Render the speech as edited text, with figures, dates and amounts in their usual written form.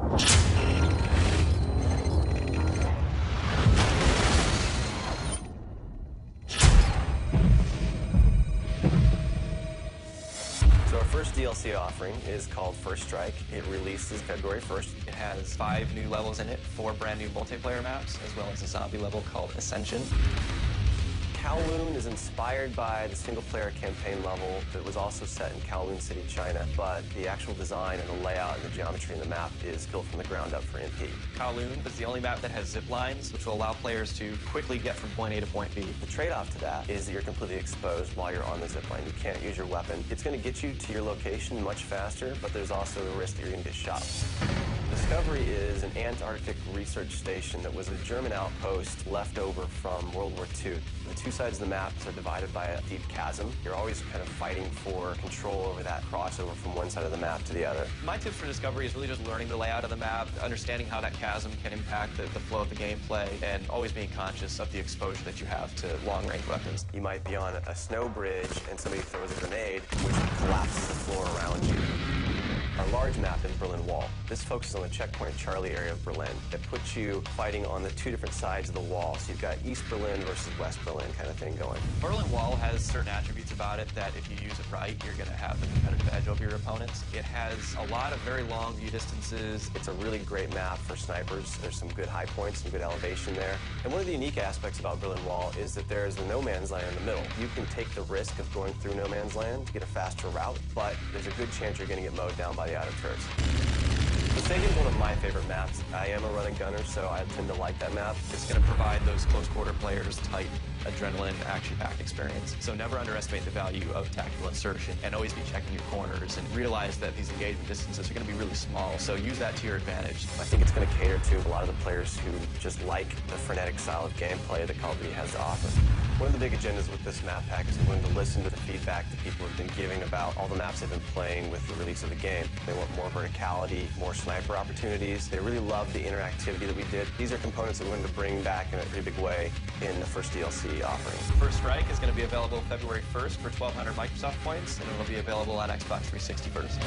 So our first DLC offering is called First Strike. It releases February 1st. It has 5 new levels in it, 4 brand new multiplayer maps, as well as a zombie level called Ascension. Kowloon is inspired by the single-player campaign level that was also set in Kowloon City, China, but the actual design and the layout and the geometry in the map is built from the ground up for MP. Kowloon is the only map that has zip lines, which will allow players to quickly get from point A to point B. The trade-off to that is that you're completely exposed while you're on the zip line. You can't use your weapon. It's going to get you to your location much faster, but there's also the risk that you're going to get shot. Discovery is an Antarctic research station that was a German outpost left over from World War II. The two sides of the map are divided by a deep chasm. You're always kind of fighting for control over that crossover from one side of the map to the other. My tip for Discovery is really just learning the layout of the map, understanding how that chasm can impact the flow of the gameplay, and always being conscious of the exposure that you have to long-range weapons. You might be on a snow bridge and somebody throws a grenade, which collapses the floor around you. Our large map is Berlin Wall. This focuses on the checkpoint Charlie area of Berlin. It puts you fighting on the two different sides of the wall. So you've got East Berlin versus West Berlin kind of thing going. Berlin Wall has certain attributes about it that if you use it right, you're going to have a competitive edge over your opponents. It has a lot of very long view distances. It's a really great map for snipers. There's some good high points, some good elevation there. And one of the unique aspects about Berlin Wall is that there's the no man's land in the middle. You can take the risk of going through no man's land to get a faster route, but there's a good chance you're going to get mowed down by the auto turrets. The Stadium is one of my favorite maps. I am a running gunner, so I tend to like that map. It's going to provide those close quarter players tight adrenaline, action-packed experience. So never underestimate the value of tactical insertion, and always be checking your corners and realize that these engagement distances are going to be really small, so use that to your advantage. I think it's going to cater to a lot of the players who just like the frenetic style of gameplay that Call of Duty has to offer. One of the big agendas with this map pack is we're going to listen to the feedback that people have been giving about all the maps they've been playing with the release of the game. They want more verticality, more sniper opportunities. They really love the interactivity that we did. These are components that we're going to bring back in a pretty big way in the first DLC offering. First Strike is going to be available February 1st for 1,200 Microsoft points, and it will be available on Xbox 360 first.